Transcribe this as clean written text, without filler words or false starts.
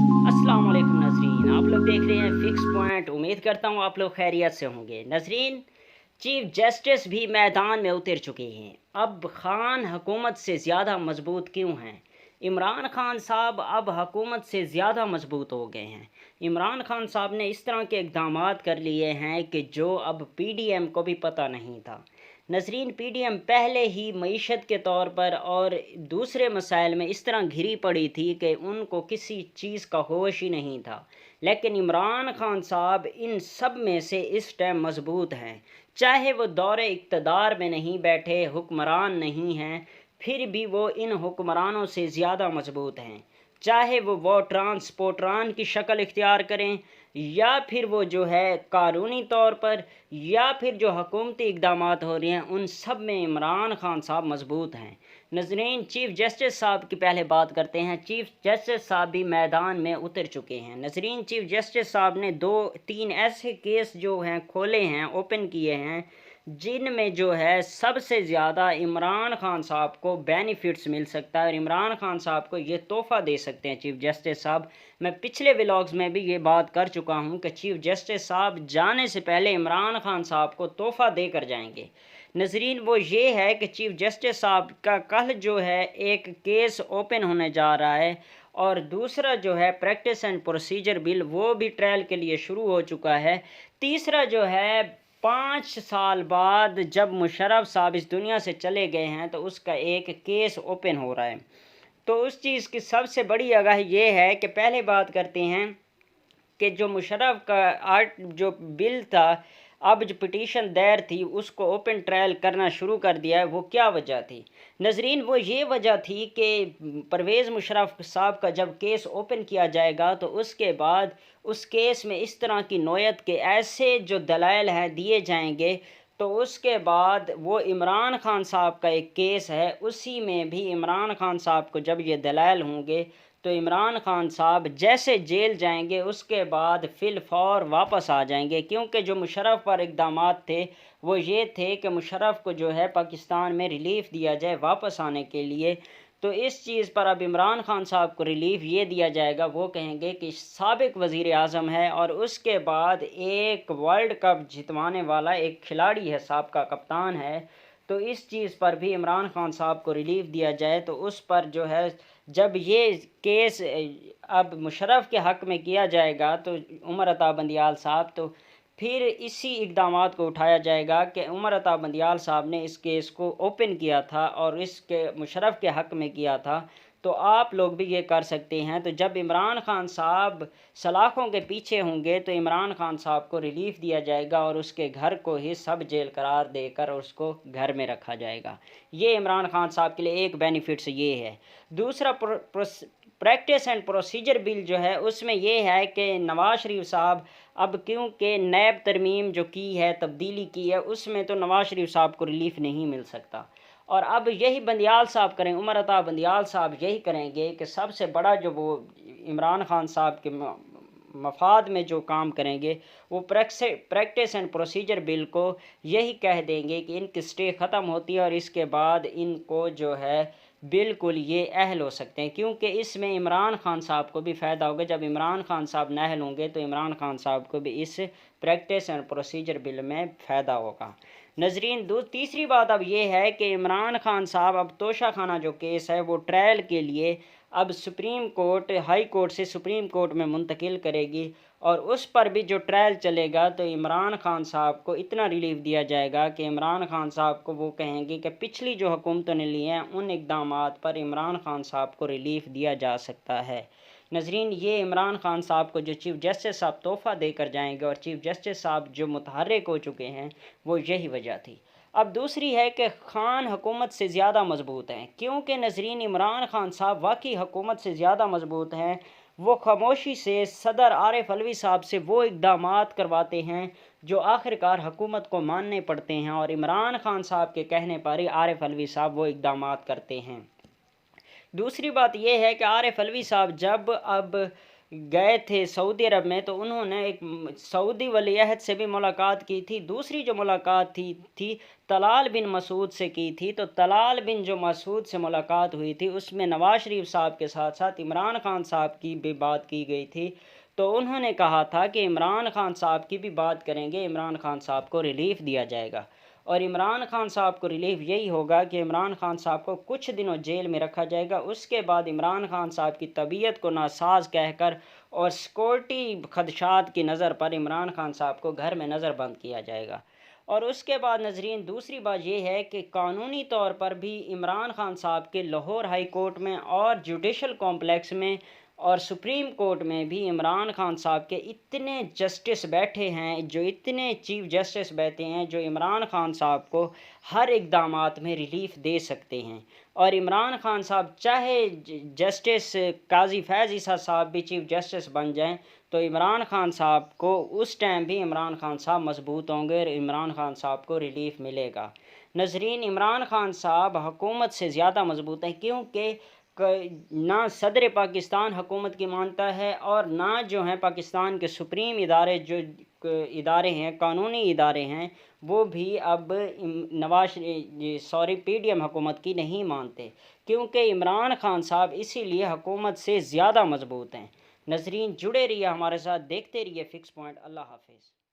अस्सलाम वालेकुम नाजरीन, आप लोग देख रहे हैं फिक्स पॉइंट। उम्मीद करता हूँ आप लोग खैरियत से होंगे। नाजरीन, चीफ जस्टिस भी मैदान में उतर चुके हैं। अब खान हुकूमत से ज़्यादा मजबूत क्यों हैं? इमरान खान साहब अब हुकूमत से ज़्यादा मजबूत हो गए हैं। इमरान खान साहब ने इस तरह के इक़दामात कर लिए हैं कि जो अब पीडीएम को भी पता नहीं था। नसरीन, पीडीएम पहले ही मईशत के तौर पर और दूसरे मसाइल में इस तरह घिरी पड़ी थी कि उनको किसी चीज़ का होश ही नहीं था। लेकिन इमरान खान साहब इन सब में से इस टाइम मजबूत हैं। चाहे वो दौरे इक़्तिदार में नहीं बैठे, हुक्मरान नहीं हैं, फिर भी वो इन हुक्मरानों से ज़्यादा मजबूत हैं। चाहे वो ट्रांसपोर्टरान की शक्ल इख्तियार करें, या फिर वो जो है कानूनी तौर पर, या फिर जो हुकूमती इक़दामात हो रहे हैं, उन सब में इमरान खान साहब मजबूत हैं। नज़रीन, चीफ़ जस्टिस साहब की पहले बात करते हैं। चीफ़ जस्टिस साहब भी मैदान में उतर चुके हैं। नज़रीन, चीफ़ जस्टिस साहब ने 2-3 ऐसे केस जो हैं खोले हैं, ओपन किए हैं, जिनमें जो है सबसे ज़्यादा इमरान खान साहब को बेनिफिट्स मिल सकता है और इमरान खान साहब को ये तोहफ़ा दे सकते हैं चीफ़ जस्टिस साहब। मैं पिछले व्लॉग्स में भी ये बात कर चुका हूँ कि चीफ़ जस्टिस साहब जाने से पहले इमरान खान साहब को तोहफ़ा दे कर जाएंगे। नज़रीन, वो ये है कि चीफ़ जस्टिस साहब का कल जो है एक केस ओपन होने जा रहा है, और दूसरा जो है प्रैक्टिस एंड प्रोसीजर बिल, वो भी ट्रायल के लिए शुरू हो चुका है। तीसरा जो है 5 साल बाद जब मुशर्रफ साहब इस दुनिया से चले गए हैं, तो उसका एक केस ओपन हो रहा है। तो उस चीज़ की सबसे बड़ी आगाही ये है कि पहले बात करते हैं कि जो मुशर्रफ का जो बिल था, अब जो पिटीशन दायर थी, उसको ओपन ट्रायल करना शुरू कर दिया है। वो क्या वजह थी? नज़रीन, वो ये वजह थी कि परवेज़ मुशर्रफ साहब का जब केस ओपन किया जाएगा, तो उसके बाद उस केस में इस तरह की नोयत के ऐसे जो दलाइल हैं दिए जाएंगे, तो उसके बाद वो इमरान खान साहब का एक केस है, उसी में भी इमरान खान साहब को जब ये दलाइल होंगे, तो इमरान खान साहब जैसे जेल जाएंगे उसके बाद फिल फौर वापस आ जाएंगे। क्योंकि जो मुशर्रफ पर इक़दामात थे वो ये थे कि मुशर्रफ को जो है पाकिस्तान में रिलीफ़ दिया जाए वापस आने के लिए। तो इस चीज़ पर अब इमरान खान साहब को रिलीफ़ ये दिया जाएगा, वो कहेंगे कि साबिक़ वज़ीर आज़म है और उसके बाद एक वर्ल्ड कप जितवाने वाला एक खिलाड़ी है, साबिक़ा कप्तान है। तो इस चीज़ पर भी इमरान खान साहब को रिलीफ़ दिया जाए, तो उस पर जो है जब ये केस अब मुशर्रफ के हक़ में किया जाएगा, तो उमर अता बंदियाल साहब, तो फिर इसी इक़दामात को उठाया जाएगा कि उमर अता बंदियाल साहब ने इस केस को ओपन किया था और इसके मुशर्रफ के हक़ में किया था, तो आप लोग भी ये कर सकते हैं। तो जब इमरान खान साहब सलाखों के पीछे होंगे, तो इमरान खान साहब को रिलीफ़ दिया जाएगा और उसके घर को ही सब जेल करार देकर उसको घर में रखा जाएगा। ये इमरान खान साहब के लिए एक बेनिफिट्स ये है। दूसरा प्रैक्टिस एंड प्रोसीजर बिल जो है, उसमें ये है कि नवाज़ शरीफ साहब अब क्योंकि नैब तरमीम जो की है, तब्दीली की है, उसमें तो नवाज़ शरीफ साहब को रिलीफ़ नहीं मिल सकता। और अब यही बंदियाल साहब करें, उमर अता बंदियाल साहब यही करेंगे कि सबसे बड़ा जो वो इमरान खान साहब के मफाद में जो काम करेंगे, वो प्रैक्टिस एंड प्रोसीजर बिल को यही कह देंगे कि इनकी स्टे ख़त्म होती है और इसके बाद इनको जो है बिल्कुल ये अहल हो सकते हैं। क्योंकि इसमें इमरान खान साहब को भी फ़ायदा होगा। जब इमरान खान साहब नाअहल होंगे, तो इमरान खान साहब को भी इस प्रैक्टिस एंड प्रोसीजर बिल में फ़ायदा होगा। नज़रीन, तीसरी बात अब ये है कि इमरान खान साहब अब तोशा खाना जो केस है, वो ट्रायल के लिए अब सुप्रीम कोर्ट, हाई कोर्ट से सुप्रीम कोर्ट में मुंतकिल करेगी, और उस पर भी जो ट्रायल चलेगा, तो इमरान खान साहब को इतना रिलीफ़ दिया जाएगा कि इमरान खान साहब को वो कहेंगे कि पिछली जो हुकूमतों ने लिए हैं, उन इक़दामात पर इमरान खान साहब को रिलीफ़ दिया जा सकता है। नज़रीन, ये इमरान खान साहब को जो चीफ़ जस्टिस साहब तोहफ़ा देकर जाएंगे और चीफ़ जस्टिस साहब जो मुतहर्रिक हो चुके हैं, वो यही वजह थी। अब दूसरी है कि खान हुकूमत से ज़्यादा मजबूत हैं। क्योंकि नज़रीन, इमरान खान साहब वाकई हुकूमत से ज़्यादा मजबूत हैं। वो खामोशी से सदर आरिफ अलवी साहब से वो इक़दामात करवाते हैं जो आखिरकार हुकूमत को मानने पड़ते हैं, और इमरान खान साहब के कहने पर ही आरिफ अलवी साहब वो इक़दामात करते हैं। दूसरी बात यह है कि आरिफ अलवी साहब जब अब गए थे सऊदी अरब में, तो उन्होंने एक सऊदी वली अहद से भी मुलाकात की थी। दूसरी जो मुलाकात थी तलाल बिन मसूद से की थी। तो तलाल बिन जो मसूद से मुलाकात हुई थी उसमें नवाज शरीफ साहब के साथ साथ इमरान खान साहब की भी बात की गई थी। तो उन्होंने कहा था कि इमरान खान साहब की भी बात करेंगे, इमरान खान साहब को रिलीफ़ दिया जाएगा। और इमरान खान साहब को रिलीफ़ यही होगा कि इमरान खान साहब को कुछ दिनों जेल में रखा जाएगा। उसके बाद इमरान खान साहब की तबीयत को नासाज कहकर और सिक्योरिटी खदशात की नज़र पर इमरान खान साहब को घर में नज़र बंद किया जाएगा। और उसके बाद नाज़रीन दूसरी बात यह है कि कानूनी तौर पर भी इमरान खान साहब के लाहौर हाई कोर्ट में और जुडिशल कॉम्प्लेक्स में और सुप्रीम कोर्ट में भी इमरान खान साहब के इतने जस्टिस बैठे हैं, जो इतने चीफ जस्टिस बैठे हैं, जो इमरान खान साहब को हर इक़दामात में रिलीफ़ दे सकते हैं। और इमरान खान साहब चाहे जस्टिस काजी फैज़ ईसा साहब भी चीफ जस्टिस बन जाएं, तो इमरान खान साहब को उस टाइम भी इमरान खान साहब मजबूत होंगे और इमरान खान साहब को रिलीफ़ मिलेगा। नज़रीन इमरान खान साहब हुकूमत से ज़्यादा मजबूत हैं, क्योंकि ना सदर पाकिस्तान हुकूमत की मानता है और ना जो हैं पाकिस्तान के सुप्रीम इदारे जो इदारे हैं, कानूनी इदारे हैं, वो भी अब पीडीएम हुकूमत की नहीं मानते, क्योंकि इमरान खान साहब इसीलिए हुकूमत से ज़्यादा मजबूत हैं। नज़रीन जुड़े रहिए हमारे साथ, देखते रहिए फिक्स पॉइंट। अल्लाह हाफिज़।